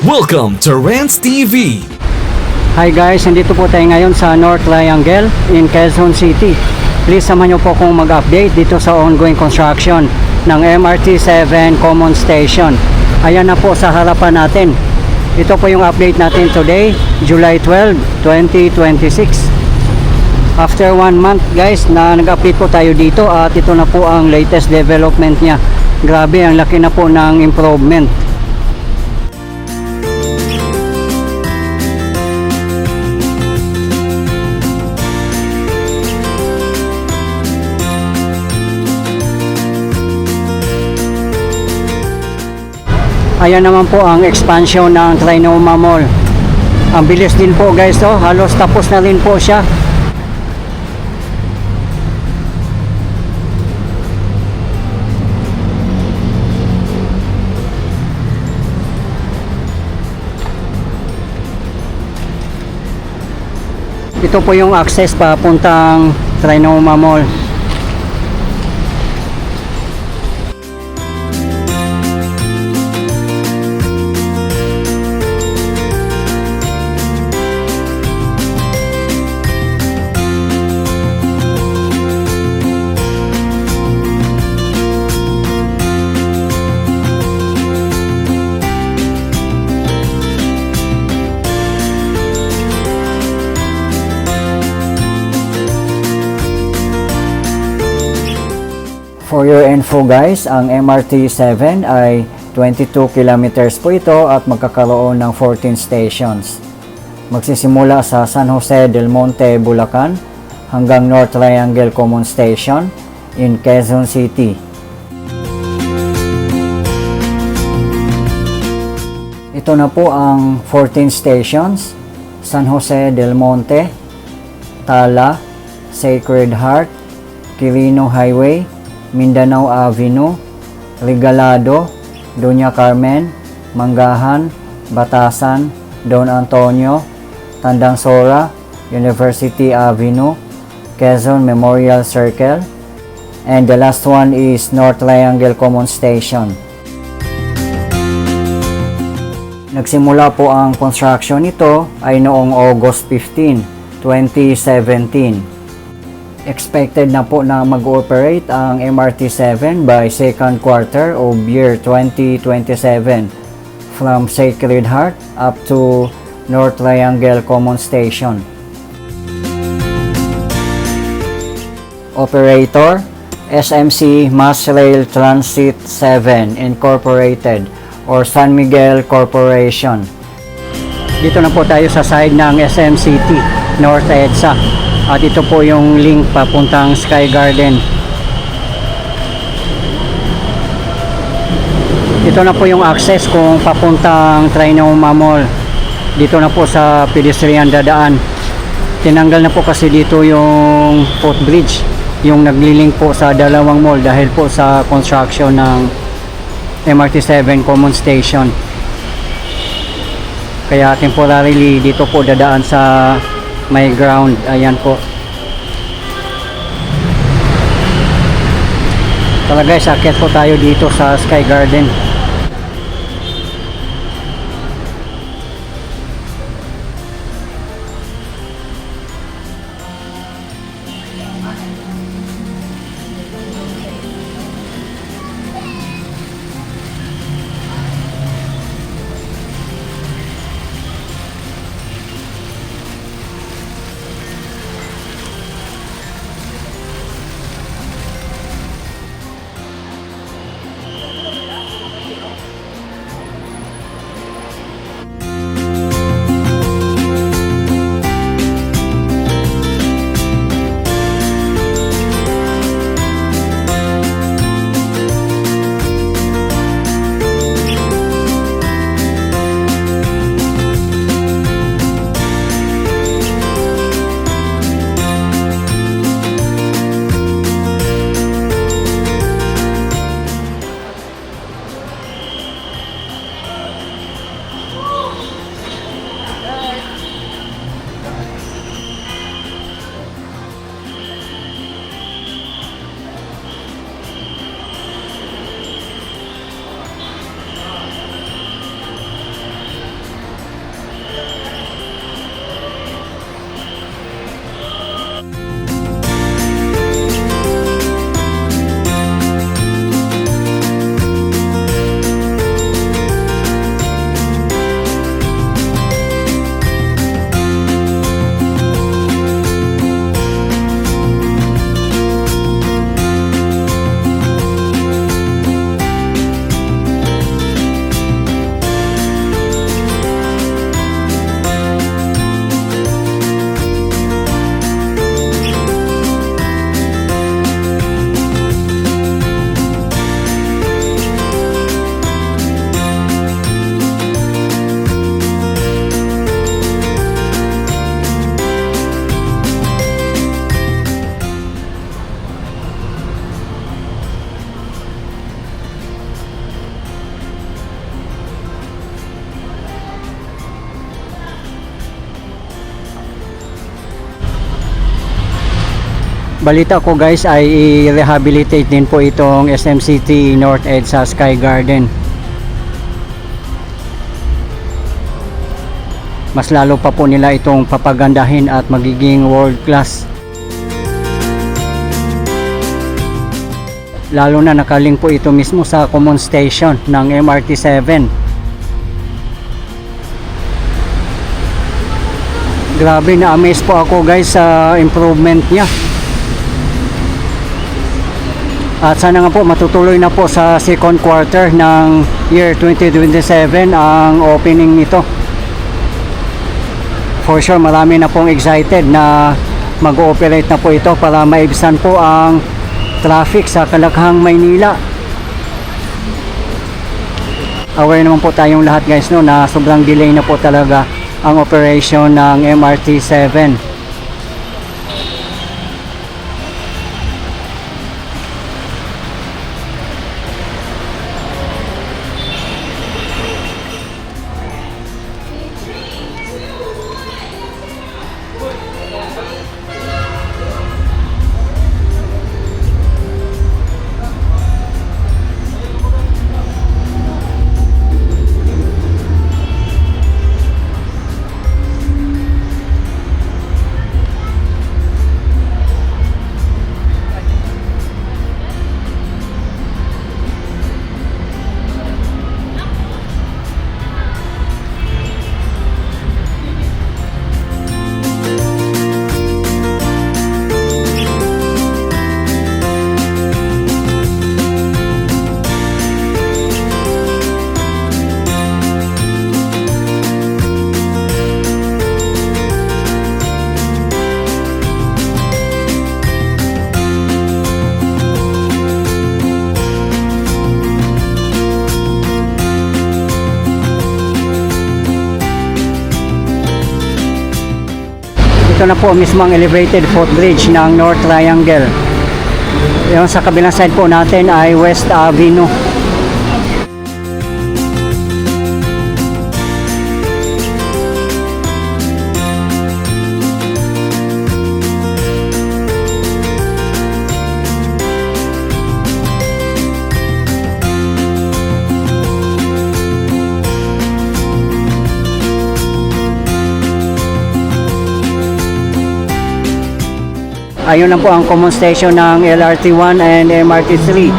Welcome to Rants TV. Hi guys, nandito po tayo ngayon sa North Triangle in Quezon City. Please samahan niyo po kung mag-update dito sa ongoing construction ng MRT-7 Common Station. Ayan na po sa harapan natin. Ito po yung update natin today, July 12, 2026. After 1 month guys na nag-update po tayo dito at ito na po ang latest development niya. Grabe, ang laki na po ng improvement. Ayan naman po ang expansion ng Trinoma Mall. Ang bilis din po guys, oh. Halos tapos na rin po siya. Ito po yung access papuntang Trinoma Mall. For your info guys, ang MRT-7 ay 22 kilometers po ito at magkakaroon ng 14 stations. Magsisimula sa San Jose del Monte, Bulacan hanggang North Triangle Common Station in Quezon City. Ito na po ang 14 stations: San Jose del Monte, Tala, Sacred Heart, Quirino Highway, Mindanao Avenue, Regalado, Doña Carmen, Mangahan, Batasan, Don Antonio, Tandansora, University Avenue, Quezon Memorial Circle, and the last one is North Triangle Common Station. Nagsimula po ang construction nito ay noong August 15, 2017. Expected na po na mag-ooperate ang MRT-7 by second quarter of year 2027 from Sacred Heart up to North Triangle Common Station. Operator, SMC Mass Rail Transit 7 Incorporated or San Miguel Corporation. Dito na po tayo sa side ng SMCT North EDSA. At ito po yung link papuntang Sky Garden. Ito na po yung access kung papuntang Trinoma Mall. Dito na po sa pedestrian dadaan. Tinanggal na po kasi dito yung footbridge, yung naglilink po sa dalawang mall dahil po sa construction ng MRT-7 Common Station. Kaya temporarily dito po dadaan sa may ground. Ayan po. Talaga guys, akit po tayo dito sa Sky Garden. Balita ko guys ay i-rehabilitate din po itong SM City North Edge sa Sky Garden. Mas lalo pa po nila itong papagandahin at magiging world class. Lalo na nakaling po ito mismo sa common station ng MRT 7. Grabe, na-amaze po ako guys sa improvement niya. At sana nga po matutuloy na po sa second quarter ng year 2027 ang opening nito. For sure marami na pong excited na mag-ooperate na po ito para maibsan po ang traffic sa Kalakhang, Maynila. Aware naman po tayong lahat guys no na sobrang delay na po talaga ang operation ng MRT 7. Ito na po mismo ang elevated footbridge ng North Triangle. Yung sa kabilang side po natin ay West Avenue. Ayun na po ang common station ng LRT 1 and MRT 3.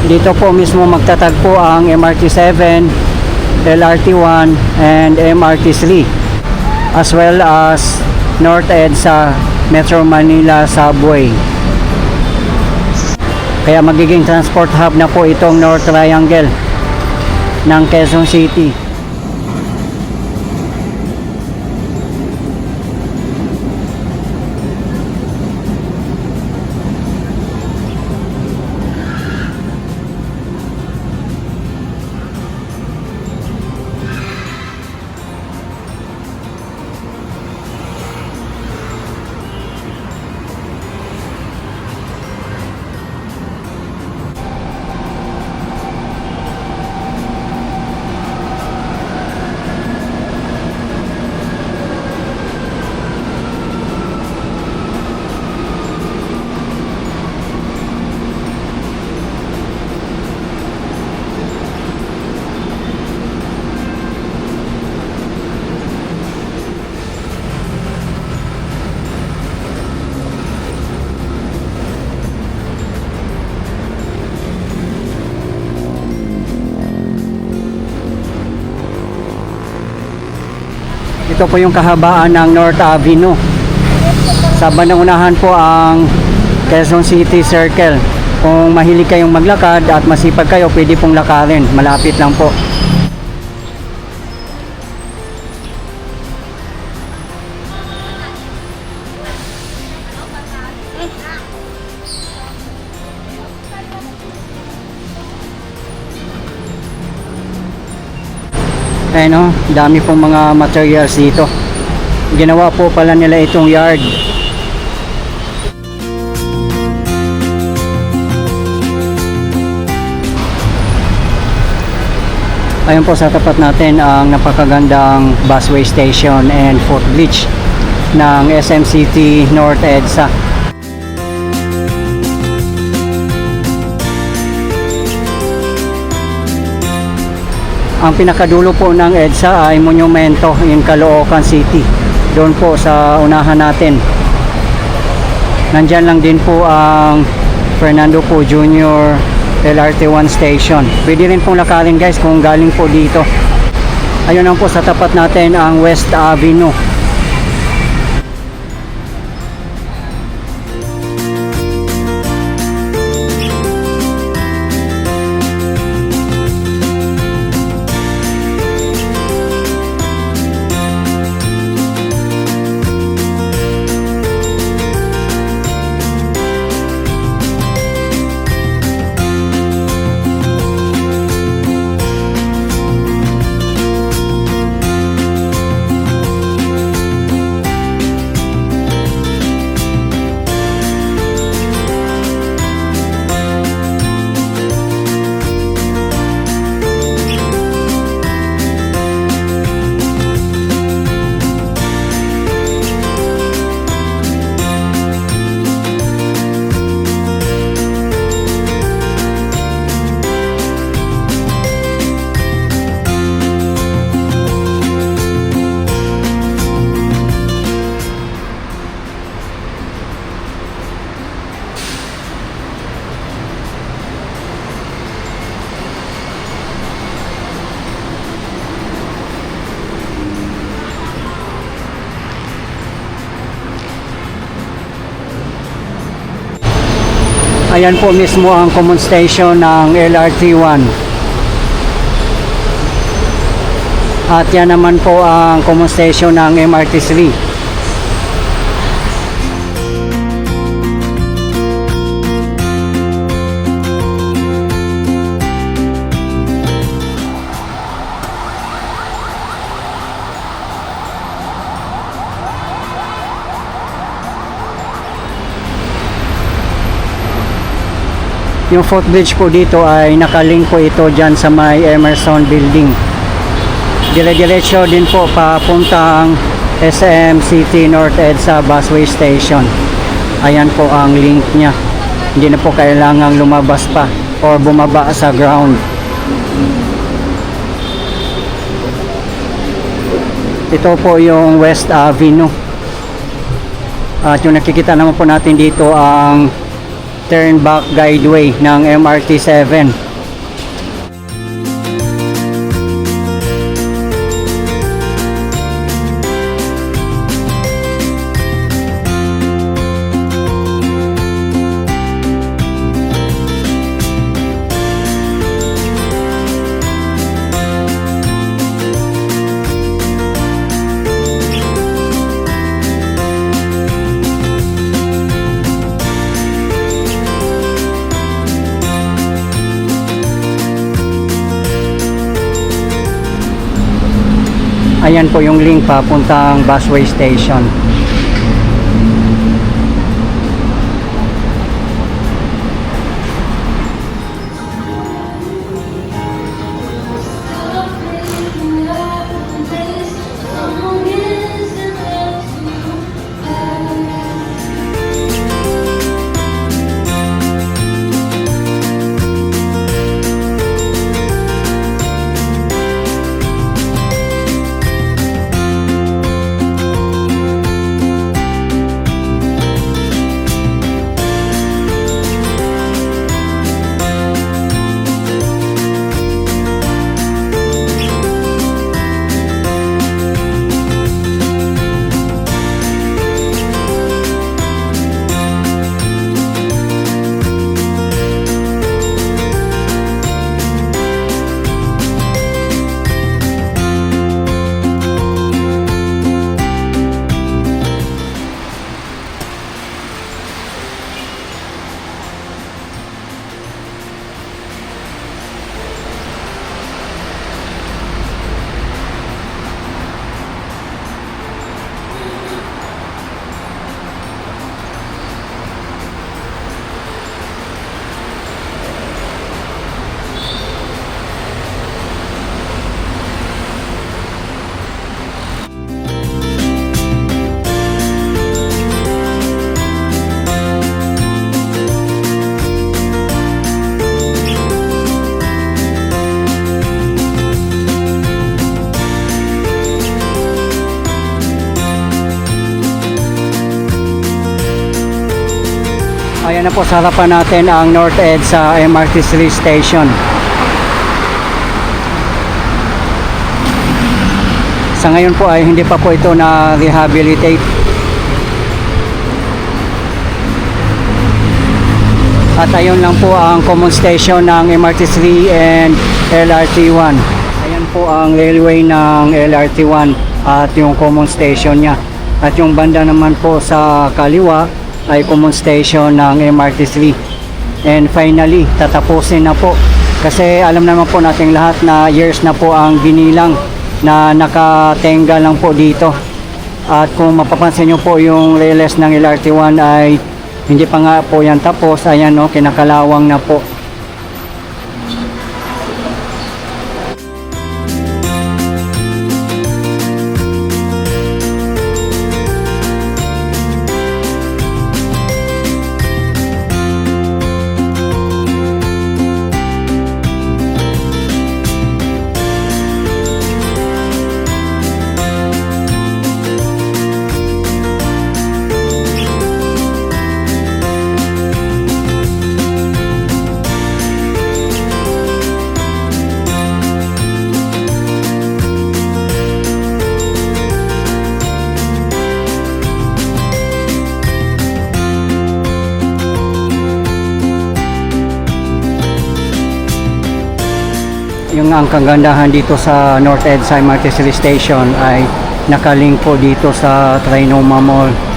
Dito po mismo magtatagpo ang MRT 7, LRT 1 and MRT 3 as well as North Edge sa Metro Manila Subway. Kaya magiging transport hub na po itong North Triangle ng Quezon City. Ito po yung kahabaan ng North Avenue. Sa bandang unahan po ang Quezon City Circle. Kung mahilig kayong maglakad at masipag kayo, pwede pong lakarin. Malapit lang po. Ayun o, dami pong mga materials dito. Ginawa po pala nila itong yard. Ayun po sa tapat natin ang napakagandang busway station and footbridge ng SM City North EDSA. Ang pinakadulo po ng EDSA ay Monumento in Caloocan City. Doon po sa unahan natin. Nandyan lang din po ang Fernando Po Jr. LRT1 station. Pwede rin pong lakarin guys kung galing po dito. Ayun lang po sa tapat natin ang West Avenue. Ayan po mismo ang common station ng LRT1. At yan naman po ang common station ng MRT3. Yung footbridge po dito ay nakalink po ito dyan sa may Emerson Building. Dire-diretso din po papuntang SM City North EDSA Busway Station. Ayan po ang link niya. Hindi na po kailangang lumabas pa or bumaba sa ground. Ito po yung West Avenue. At yung nakikita naman po natin dito ang turn back guideway ng MRT7. Ayan po yung link papuntang busway station. Ayan na po sa harapan natin ang North EDSA MRT3 station. Sa ngayon po ay hindi pa po ito na rehabilitate. At ayun lang po ang common station ng MRT3 and LRT1. Ayan po ang railway ng LRT1 at yung common station niya. At yung banda naman po sa kaliwa ay common station ng MRT3. And finally, tatapusin na po. Kasi alam naman po nating lahat na years na po ang binilang na nakatenga lang po dito. At kung mapapansin nyo po yung rails ng LRT1 ay hindi pa nga po yan tapos. Ayan o, kinakalawang na po. Yung ang kagandahan dito sa North EDSA MRT3 station ay nakalink po dito sa Trinoma Mall.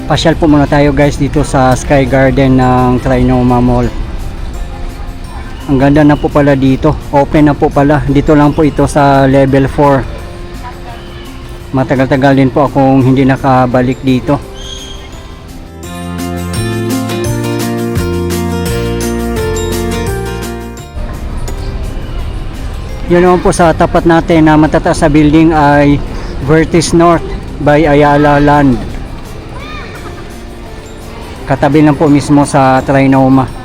Pasyal po muna tayo guys dito sa Sky Garden ng Trinoma Mall. Ang ganda na po pala dito. Open na po pala. Dito lang po ito sa level 4. Matagal-tagal din po akong hindi nakabalik dito. Yun naman po sa tapat natin na matataas sa building ay Vertis North by Ayala Land. Katabi lang po mismo sa Trinoma.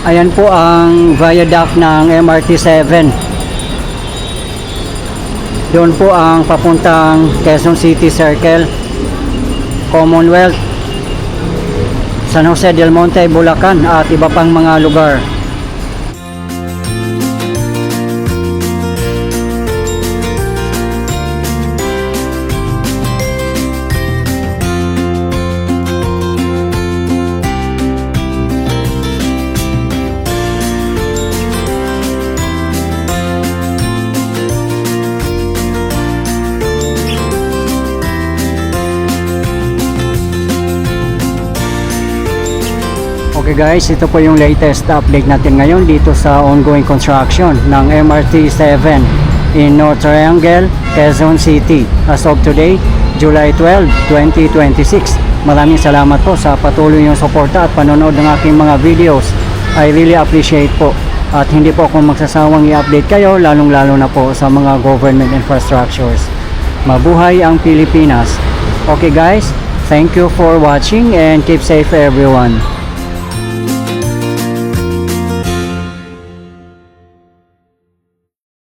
Ayan po ang viaduct ng MRT 7. Doon po ang papuntang Quezon City Circle, Commonwealth, San Jose del Monte, Bulacan at iba pang mga lugar. Okay guys, ito po yung latest update natin ngayon dito sa ongoing construction ng MRT 7 in North Triangle, Quezon City. As of today, July 12, 2026. Maraming salamat po sa patuloy yung suporta at panonood ng aking mga videos. I really appreciate po. At hindi po ako magsasawang i-update kayo, lalong-lalo na po sa mga government infrastructures. Mabuhay ang Pilipinas. Okay guys, thank you for watching and keep safe everyone.